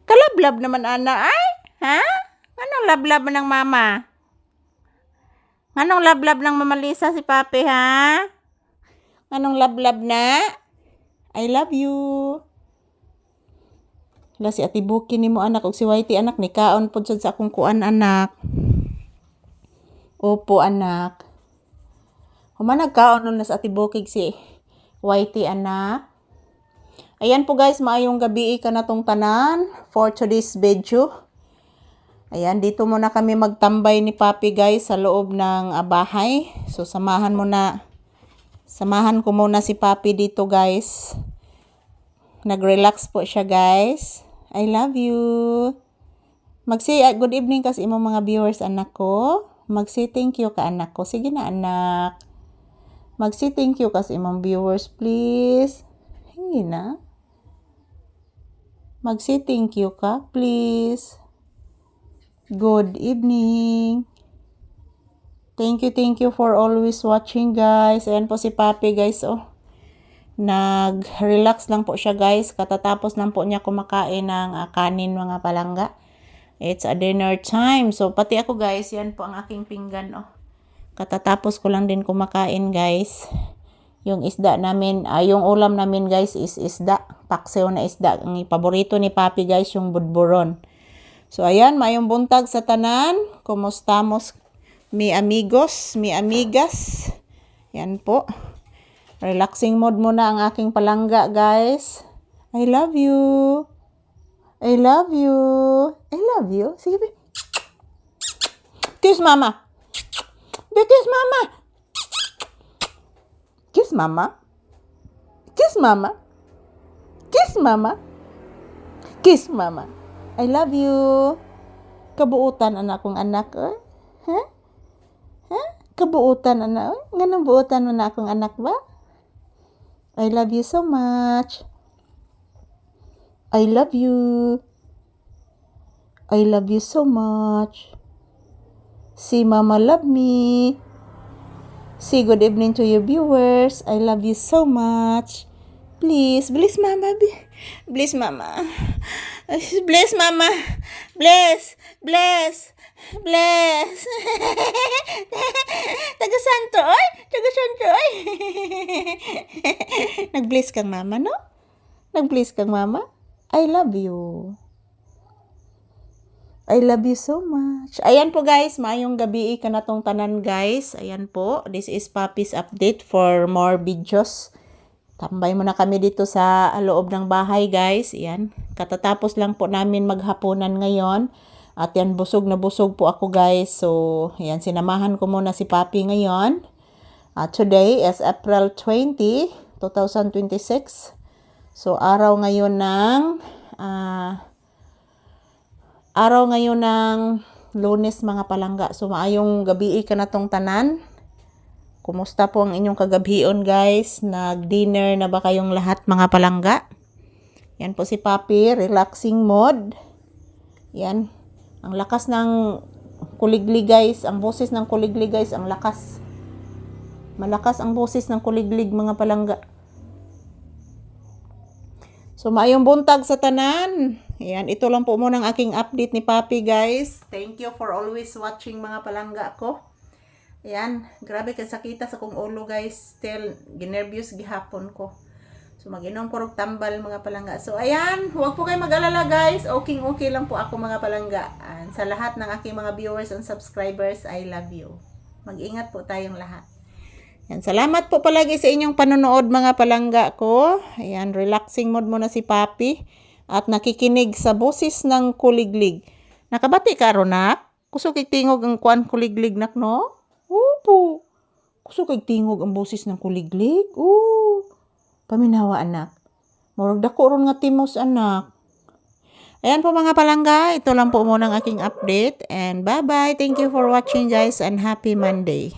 Kalablab naman, ana, ay? Ha? Anong lablab ng mama? Anong lablab ng Mama Lisa si Papi, ha? Anong lablab na? I love you. Wala si Ate Buki ni mo anak o si Whitey anak ni kaon po sa akong kuan anak. Opo anak. Humanag kaon nun na sa Ate Bukig si Whitey anak. Ayan po guys, maayong gabi ka na tong tanan for today's video. Ayan, dito muna kami magtambay ni Papi guys sa loob ng bahay. So samahan ko muna si Papi dito guys. Nag-relax po siya guys. I love you. Mag-say good evening kasi imong mga viewers anak ko. Mag-say thank you ka anak ko. Sige na anak. Mag-say thank you kasi imong viewers please. Hindi na. Mag-say thank you ka please. Good evening. Thank you for always watching guys. Ayan po si Papi guys oh. Nag-relax lang po siya guys. Katatapos lang po niya kumakain ng kanin mga palangga. It's a dinner time. So pati ako guys, yan po ang aking pinggan oh. Katatapos ko lang din kumakain guys. Yung isda namin, yung ulam namin guys is isda. Paksiw na isda. Ang paborito ni Papi guys yung budburon. So ayan, mayong buntag sa tanan. Kumustamos mi amigos, mi amigas. Yan po. Relaxing mode muna ang aking palangga, guys. I love you. I love you. I love you. Sige, be. Kiss mama. Be, kiss mama. Kiss mama. Kiss mama. Kiss mama. Kiss mama. I love you. Kabuutan anak kong anak. Ha? Ha? Kabuutan anak. Ganang buutan anak kong anak ba? I love you so much. I love you. I love you so much. See mama love me. Say good evening to your viewers. I love you so much. Please, bless mama. Bless mama. Bless mama. Bless. Bless. Bless. Taga Santo, oy. Taga Santo, oy. Nag-bless kang mama, no? Nag-bless kang mama? I love you. I love you so much. Ayan po guys, maayong gabi ka na tong tanan guys. Ayan po, this is Papi's update for more videos. Tambay muna kami dito sa loob ng bahay guys. Ayan. Katatapos lang po namin maghapunan ngayon. At yan, busog na busog po ako guys. So, ayan, sinamahan ko muna si Papi ngayon. Today is April 20, 2026. So, araw ngayon ng Lunes mga palangga. So, maayong gabi ka na tong tanan. Kumusta po ang inyong kagabion guys? Nag-dinner na ba kayong lahat mga palangga? Yan po si Papi, relaxing mode. Yan. Ang lakas ng kuligli guys. Ang boses ng kuligli guys, ang lakas. Malakas ang boses ng kuliglig mga palangga. So maayong buntag sa tanan. Yan, ito lang po muna ang aking update ni Papi guys. Thank you for always watching mga palangga ko. Ayan, grabe kasakita sa kong ulo guys. Still, ginervyos gihapon ko. So, mag-inom ko rin tambal mga palangga. So, ayan, huwag po kayo mag-alala guys. Okay lang po ako mga palangga. And sa lahat ng aking mga viewers and subscribers, I love you. Mag-ingat po tayong lahat. Ayan, salamat po palagi sa inyong panonood mga palangga ko. Ayan, relaxing mode muna si Papi. At nakikinig sa boses ng kuliglig. Nakabati ka ronak? Kusog tingog ang kuan kuliglig nak no? Opo. Kusog kay tingog ang boses ng kuliglig. Paminawa anak. Murag dako ron nga timos anak. Ayan po mga palangga. Ito lang po muna ang aking update. And bye-bye. Thank you for watching guys and happy Monday.